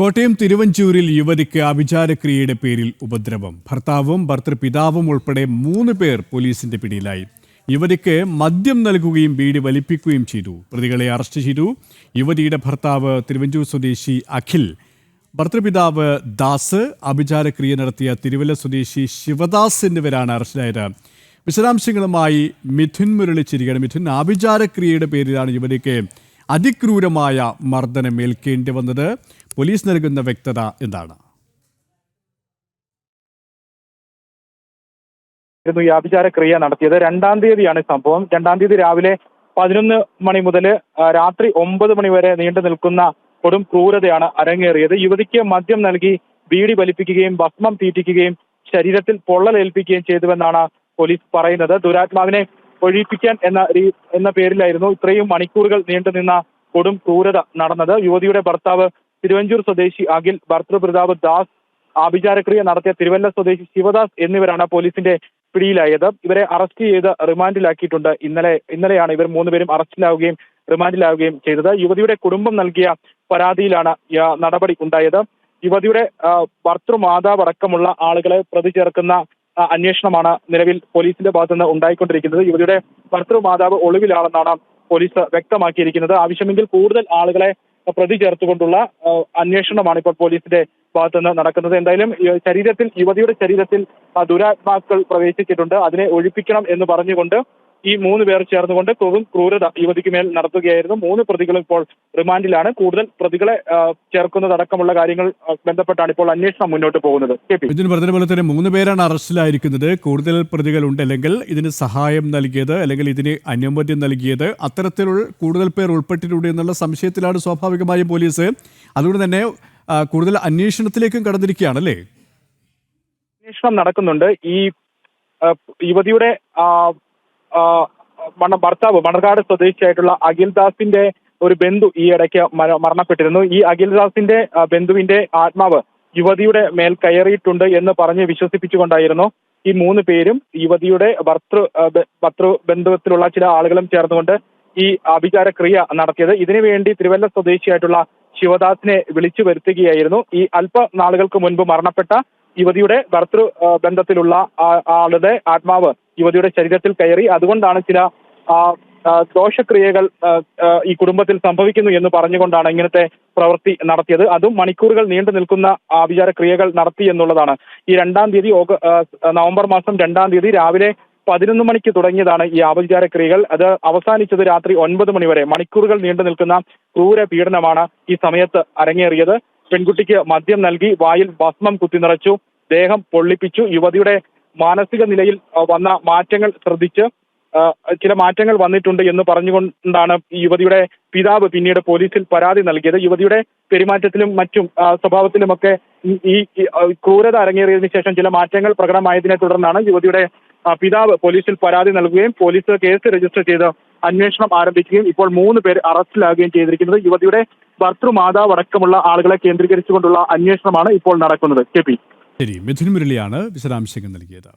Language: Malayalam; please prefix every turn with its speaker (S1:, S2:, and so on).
S1: കോട്ടയം തിരുവഞ്ചൂരിൽ യുവതിക്ക് ആഭിചാരക്രിയയുടെ പേരിൽ ഉപദ്രവം. ഭർത്താവും ഭർത്തൃപിതാവും ഉൾപ്പെടെ 3 പേർ പോലീസിന്റെ പിടിയിലായി. യുവതിക്ക് മദ്യം നൽകുകയും ബീഡി വലിപ്പിക്കുകയും ചെയ്തു. പ്രതികളെ അറസ്റ്റ് ചെയ്തു. യുവതിയുടെ ഭർത്താവ് തിരുവഞ്ചൂർ സ്വദേശി അഖിൽ, ഭർത്തൃപിതാവ് ദാസ്, ആഭിചാരക്രിയ നടത്തിയ തിരുവല്ല സ്വദേശി ശിവദാസ് എന്നിവരാണ് അറസ്റ്റിലായത്. വിശദാംശങ്ങളുമായി മിഥുൻ മുരളിച്ചിരിക്കുകയാണ്. മിഥുൻ, ആഭിചാരക്രിയയുടെ പേരിലാണ് യുവതിക്ക് അതിക്രൂരമായ മർദ്ദനം ഏൽക്കേണ്ടി വന്നത്. പോലീസ് നൽകുന്ന വ്യക്തത എന്താണ്?
S2: ഈ ആഭിചാരക്രിയ നടത്തിയത് 2-ാം തീയതിയാണ് സംഭവം. 2-ാം തീയതി രാവിലെ 11 മണി മുതൽ രാത്രി 9 മണി വരെ നീണ്ടു നിൽക്കുന്ന കൊടും ക്രൂരതയാണ് അരങ്ങേറിയത്. യുവതിക്ക് മദ്യം നൽകി ബീഡി വലിപ്പിക്കുകയും ഭസ്മം തീറ്റിക്കുകയും ശരീരത്തിൽ പൊള്ളലേൽപ്പിക്കുകയും ചെയ്തുവെന്നാണ് പോലീസ് പറയുന്നത്. ദുരാത്മാവിനെ ഒഴിപ്പിക്കാൻ എന്ന പേരിലായിരുന്നു ഇത്രയും മണിക്കൂറുകൾ നീണ്ടുനിന്ന കൊടും ക്രൂരത നടന്നത്. യുവതിയുടെ ഭർത്താവ് തിരുവഞ്ചൂർ സ്വദേശി അഖിൽ, ഭർത്തൃപിതാവ് ദാസ്, ആഭിചാരക്രിയ നടത്തിയ തിരുവല്ല സ്വദേശി ശിവദാസ് എന്നിവരാണ് പോലീസിന്റെ പിടിയിലായത്. ഇവരെ അറസ്റ്റ് ചെയ്ത് റിമാൻഡിലാക്കിയിട്ടുണ്ട്. ഇന്നലെയാണ് ഇവർ 3 പേരും അറസ്റ്റിലാവുകയും റിമാൻഡിലാവുകയും ചെയ്തത്. യുവതിയുടെ കുടുംബം നൽകിയ പരാതിയിലാണ് നടപടി ഉണ്ടായത്. യുവതിയുടെ ഭർത്തൃമാതാവ് അടക്കമുള്ള ആളുകളെ പ്രതി ചേർക്കുന്ന അന്വേഷണമാണ് നിലവിൽ പോലീസിന്റെ ഭാഗത്തുനിന്ന് ഉണ്ടായിക്കൊണ്ടിരിക്കുന്നത്. യുവതിയുടെ ഭർത്തൃമാതാവ് ഒളിവിലാണെന്നാണ് പോലീസ് വ്യക്തമാക്കിയിരിക്കുന്നത്. ആവശ്യമെങ്കിൽ കൂടുതൽ ആളുകളെ പ്രതി ചേർത്തുകൊണ്ടുള്ള അന്വേഷണമാണ് ഇപ്പോൾ പോലീസിന്റെ ഭാഗത്തുനിന്ന് നടക്കുന്നത്. എന്തായാലും യുവതിയുടെ ശരീരത്തിൽ ദുരാത്മാക്കൾ പ്രവേശിച്ചിട്ടുണ്ട്. അതിനെ ഒഴിപ്പിക്കണം എന്ന് പറഞ്ഞുകൊണ്ട് ഈ 3 പേർ ചേർന്നുകൊണ്ട് ക്രൂരത യുവതിക്ക് മേൽ നടത്തുകയായിരുന്നു. 3 പ്രതികളും ഇപ്പോൾ റിമാൻഡിലാണ്. കൂടുതൽ പ്രതികളെ ചേർക്കുന്നതടക്കമുള്ള കാര്യങ്ങൾ ബന്ധപ്പെട്ടാണ് ഇപ്പോൾ അന്വേഷണം മുന്നോട്ട് പോകുന്നത്.
S1: ഇതിന് പറഞ്ഞതുപോലെ തന്നെ 3 പേരാണ് അറസ്റ്റിലായിരിക്കുന്നത്. കൂടുതൽ പ്രതികളുണ്ട്, അല്ലെങ്കിൽ ഇതിന് സഹായം നൽകിയത്, അല്ലെങ്കിൽ ഇതിന് അനുമതി നൽകിയത്, അത്തരത്തിലുള്ള കൂടുതൽ പേർ ഉൾപ്പെട്ടിട്ടുണ്ട് എന്നുള്ള സംശയത്തിലാണ് സ്വാഭാവികമായും പോലീസ്. അതുകൊണ്ട് തന്നെ കൂടുതൽ അന്വേഷണത്തിലേക്കും കടന്നിരിക്കുകയാണല്ലേ?
S2: അന്വേഷണം നടക്കുന്നുണ്ട്. ഈ യുവതിയുടെ ഭർത്താവ് മണർകാട് സ്വദേശിയായിട്ടുള്ള അഖിൽദാസിന്റെ ഒരു ബന്ധു ഈ ഇടയ്ക്ക് മരണപ്പെട്ടിരുന്നു. ഈ അഖിൽദാസിന്റെ ബന്ധുവിന്റെ ആത്മാവ് യുവതിയുടെ മേൽ കയറിയിട്ടുണ്ട് എന്ന് പറഞ്ഞ് വിശ്വസിപ്പിച്ചുകൊണ്ടായിരുന്നു ഈ 3 പേരും യുവതിയുടെ ഭർത്തൃ ബന്ധുവത്തിലുള്ള ചില ആളുകളും ചേർന്നുകൊണ്ട് ഈ ആഭിചാരക്രിയ നടത്തിയത്. ഇതിനുവേണ്ടി തിരുവല്ല സ്വദേശിയായിട്ടുള്ള ശിവദാസിനെ വിളിച്ചു വരുത്തുകയായിരുന്നു. ഈ അല്പനാളുകൾക്ക് മുൻപ് മരണപ്പെട്ട യുവതിയുടെ ഭർത്തൃ ബന്ധത്തിലുള്ള ആളുടെ ആത്മാവ് യുവതിയുടെ ശരീരത്തിൽ കയറി. അതുകൊണ്ടാണ് ചില ദോഷക്രിയകൾ ഈ കുടുംബത്തിൽ സംഭവിക്കുന്നു എന്ന് പറഞ്ഞുകൊണ്ടാണ് ഇങ്ങനത്തെ പ്രവൃത്തി നടത്തിയത്. അതും മണിക്കൂറുകൾ നീണ്ടു നിൽക്കുന്ന ആഭിചാരക്രിയകൾ നടത്തി എന്നുള്ളതാണ്. ഈ 2-ാം തീയതി നവംബർ മാസം 2-ാം തീയതി രാവിലെ 11 മണിക്ക് തുടങ്ങിയതാണ് ഈ ആഭിചാരക്രിയകൾ. അത് അവസാനിച്ചത് രാത്രി 9 മണി വരെ. മണിക്കൂറുകൾ നീണ്ടു നിൽക്കുന്ന ക്രൂര പീഡനമാണ് ഈ സമയത്ത് അരങ്ങേറിയത്. പെൺകുട്ടിക്ക് മദ്യം നൽകി വായിൽ ഭസ്മം കുത്തിനിറച്ചു, ദേഹം പൊള്ളിപ്പിച്ചു. യുവതിയുടെ മാനസിക നിലയിൽ വന്ന മാറ്റങ്ങൾ ശ്രദ്ധിച്ച് ചില മാറ്റങ്ങൾ വന്നിട്ടുണ്ട് എന്ന് പറഞ്ഞുകൊണ്ടാണ് യുവതിയുടെ പിതാവ് പിന്നീട് പോലീസിൽ പരാതി നൽകിയത്. യുവതിയുടെ പെരുമാറ്റത്തിലും മറ്റും സ്വഭാവത്തിലുമൊക്കെ ഈ ക്രൂരത അരങ്ങേറിയതിനു ശേഷം ചില മാറ്റങ്ങൾ പ്രകടമായതിനെ തുടർന്നാണ് യുവതിയുടെ പിതാവ് പോലീസിൽ പരാതി നൽകുകയും പോലീസ് കേസ് രജിസ്റ്റർ ചെയ്ത് അന്വേഷണം ആരംഭിക്കുകയും ഇപ്പോൾ 3 പേർ അറസ്റ്റിലാകുകയും ചെയ്തിരിക്കുന്നത്. യുവതിയുടെ ഭർത്തൃമാതാവ് അടക്കമുള്ള ആളുകളെ കേന്ദ്രീകരിച്ചുകൊണ്ടുള്ള അന്വേഷണമാണ് ഇപ്പോൾ നടക്കുന്നത്.
S1: ശരി, മിഥുൻ മുരളിയാണ് വിശദാംശങ്ങൾ നൽകിയത്.